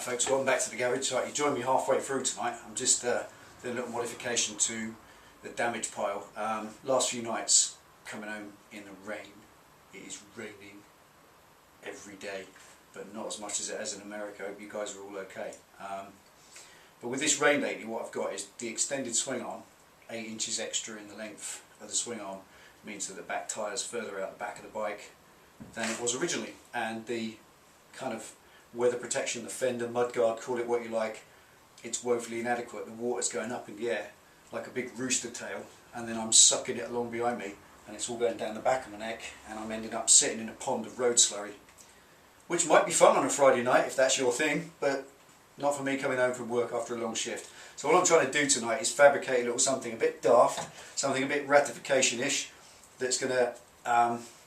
Right folks, welcome back to the garage. Right, you joined me halfway through tonight. I'm just doing a little modification to the damage pile. Last few nights coming home in the rain. It is raining every day, but not as much as it has in America. I hope you guys are all okay. But with this rain lately, what I've got is the extended swing arm, 8 inches extra in the length of the swing arm, means that the back tyre is further out the back of the bike than it was originally, and the kind of weather protection, the fender, mudguard, call it what you like, it's woefully inadequate. The water's going up in the air like a big rooster tail, and then I'm sucking it along behind me, and it's all going down the back of my neck, and I'm ending up sitting in a pond of road slurry, which might be fun on a Friday night if that's your thing, but not for me coming home from work after a long shift. So what I'm trying to do tonight is fabricate a little something a bit daft, something a bit ratification-ish, that's going to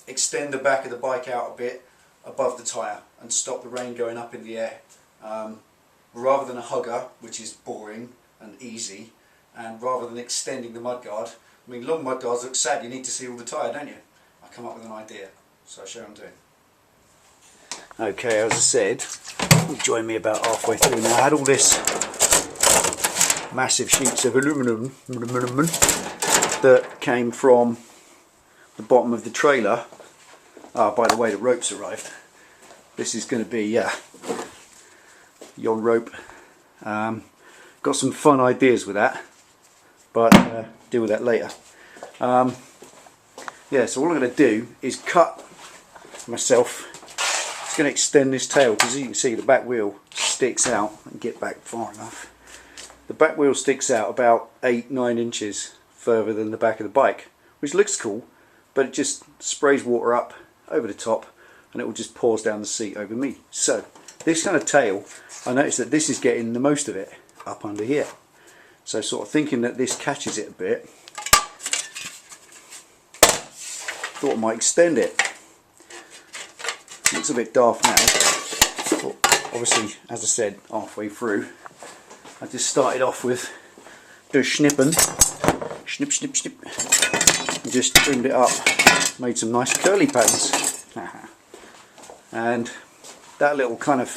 extend the back of the bike out a bit above the tyre and stop the rain going up in the air, rather than a hugger, which is boring and easy, and rather than extending the mudguard. I mean, long mudguards look sad, you need to see all the tyre, don't you? I come up with an idea, so I'll show you what I'm doing. Okay, as I said, you joined me about halfway through now. I had all this massive sheets of aluminum that came from the bottom of the trailer. By the way, the rope's arrived. This is going to be yon rope. Got some fun ideas with that, but deal with that later. Yeah, so all I'm going to do is cut myself. It's going to extend this tail, because as you can see the back wheel sticks out, and get back far enough. The back wheel sticks out about 8-9 inches further than the back of the bike, which looks cool, but it just sprays water up over the top and it will just pours down the seat over me. So this kind of tail, I noticed that this is getting the most of it up under here. So sort of thinking that this catches it a bit, thought I might extend it. Looks a bit daft now, but obviously, as I said, halfway through, I just started off with the snipping, snip, snip, snip, and just trimmed it up, made some nice curly patterns. And that little kind of,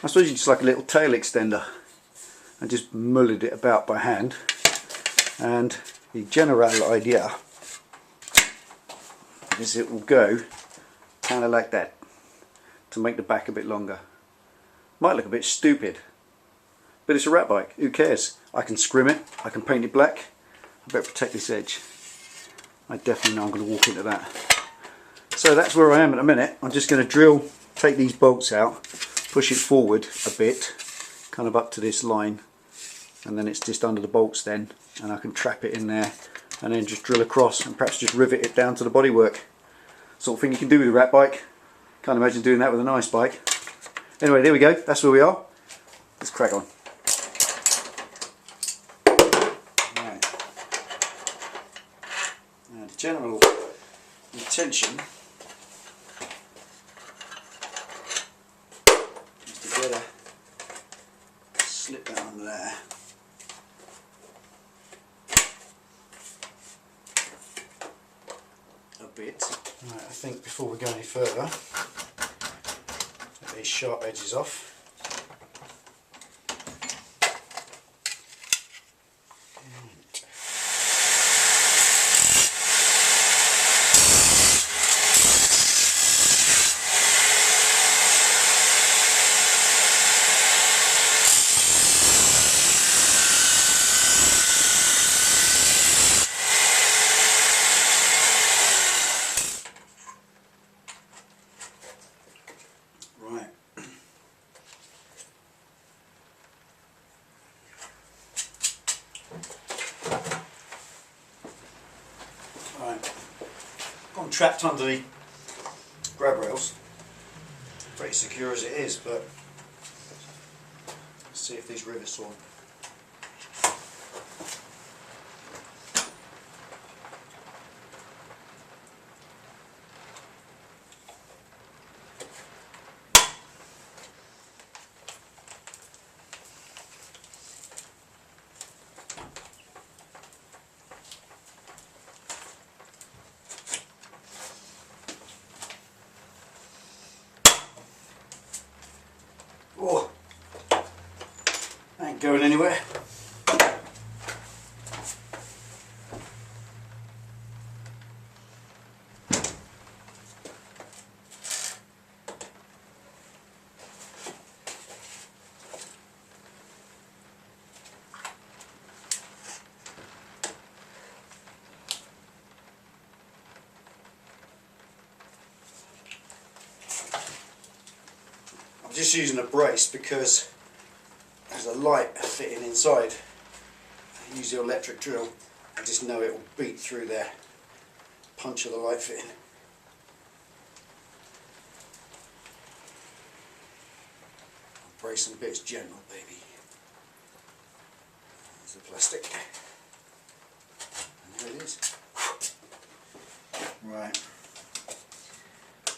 I suppose it's just like a little tail extender. I just mulled it about by hand, and the general idea is it will go kind of like that to make the back a bit longer. Might look a bit stupid, but it's a rat bike, who cares? I can scrim it, I can paint it black. I better protect this edge. I definitely know I'm going to walk into that. So that's where I am at a minute. I'm just going to take these bolts out, push it forward a bit, kind of up to this line, and then it's just under the bolts then, and I can trap it in there and then just drill across and perhaps just rivet it down to the bodywork. Sort of thing you can do with a rat bike. Can't imagine doing that with a nice bike. Anyway, there we go, that's where we are. Let's crack on. Right. Now the general intention is to get a slip that under there. A bit. Right, I think before we go any further, get these sharp edges off. I'm trapped under the grab rails, pretty secure as it is, but let's see if these rivets will. Oh, Ain't going anywhere. I'm just using a brace because there's a light fitting inside. I use the electric drill, I just know it will beat through there, puncture the light fitting. Brace and bits gentle, baby. There's the plastic. And there it is. Right.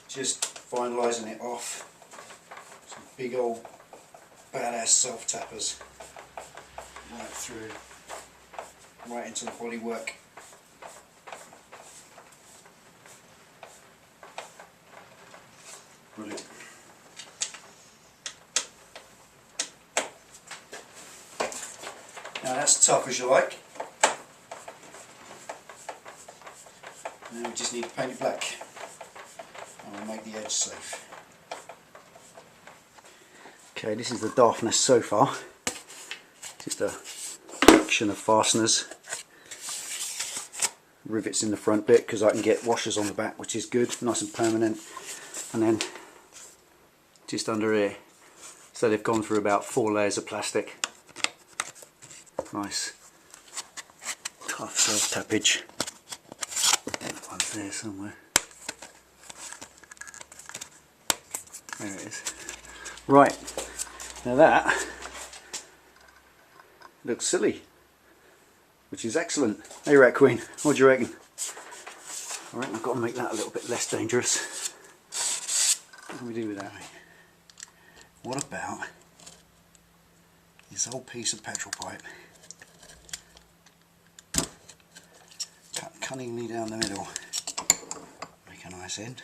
Just finalising it off. Some big old badass self tappers. Right through. Right into the bodywork. Brilliant. Now that's tough as you like. Now we just need to paint it black and we'll make the edge safe. Okay, this is the daftness so far. Just a collection of fasteners. Rivets in the front bit because I can get washers on the back, which is good, nice and permanent. And then just under here. So they've gone through about 4 layers of plastic. Nice tough self tappage. That one's there somewhere. There it is. Right, now that looks silly, which is excellent. Hey Rat Queen, what do you reckon? I reckon I've got to make that a little bit less dangerous. What can we do with that? What about this old piece of petrol pipe? Cut cunningly down the middle. Make a nice end.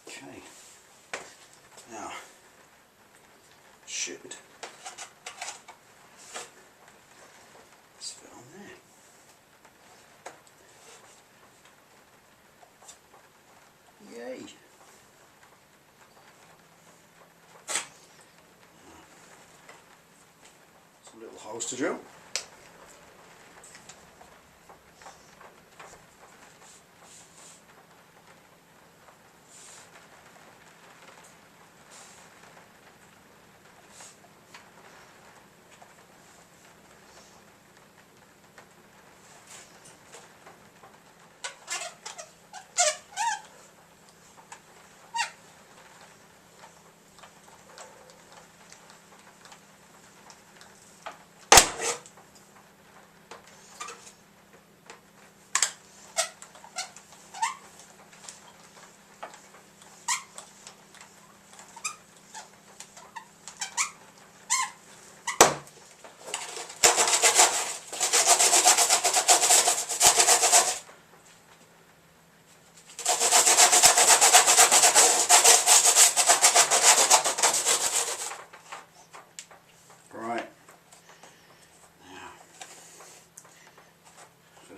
Okay. Now, should this fit on there? Yay! Some little holes to drill.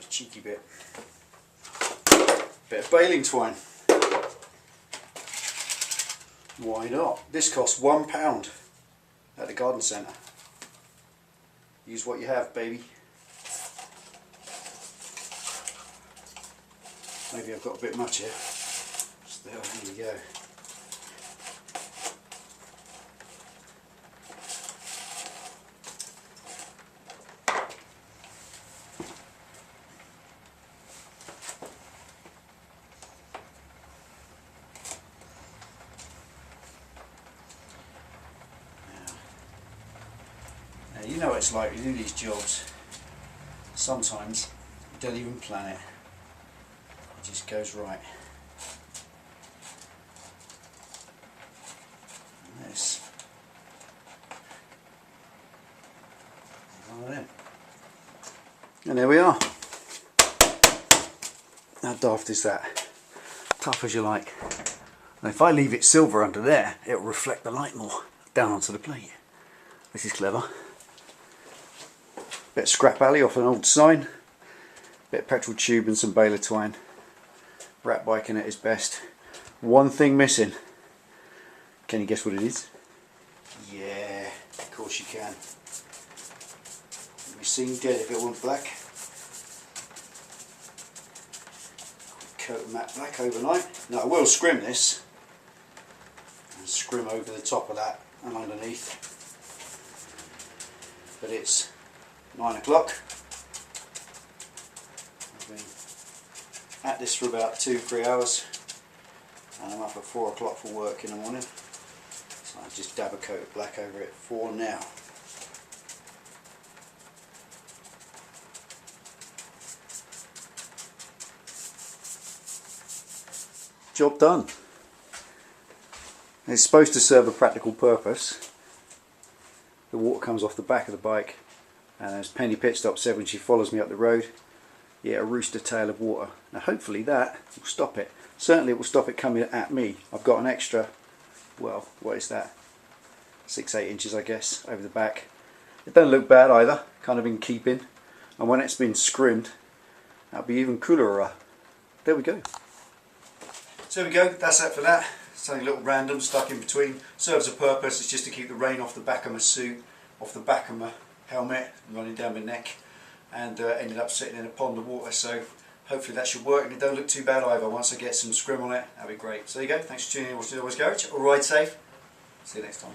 Cheeky bit of baling twine. Why not? This costs £1 at the garden centre. Use what you have, baby. Maybe I've got a bit much here. Still, there we go. You know what it's like, you do these jobs, sometimes you don't even plan it, it just goes right. And this, one of them. And there we are. How daft is that? Tough as you like. And if I leave it silver under there, it'll reflect the light more down onto the plate. This is clever. Bit of scrap alley off an old sign. Bit of petrol tube and some baler twine. Rat biking at its best. One thing missing. Can you guess what it is? Yeah, of course you can. You'd be seen dead if it weren't black. Coat of matte black overnight. Now I will scrim this. And scrim over the top of that and underneath. But it's 9 o'clock. I've been at this for about 2-3 hours. And I'm up at 4 o'clock for work in the morning. So I just dab a coat of black over it for now. Job done. It's supposed to serve a practical purpose. The water comes off the back of the bike, and as Penny Pitstop said when she follows me up the road, yeah, a rooster tail of water. Now hopefully that will stop it. Certainly it will stop it coming at me. I've got an extra, well, what is that? 6-8 inches I guess over the back. It doesn't look bad either, kind of in keeping. And when it's been scrimmed, that'll be even cooler. There we go. So there we go, that's it for that. Something a little random stuck in between. Serves a purpose, it's just to keep the rain off the back of my suit, off the back of my helmet, running down my neck, and ended up sitting in a pond of water. So hopefully that should work, and it don't look too bad either. Once I get some scrim on it, that'll be great. So there you go, thanks for tuning in to Delboy's Garage. All ride safe, see you next time.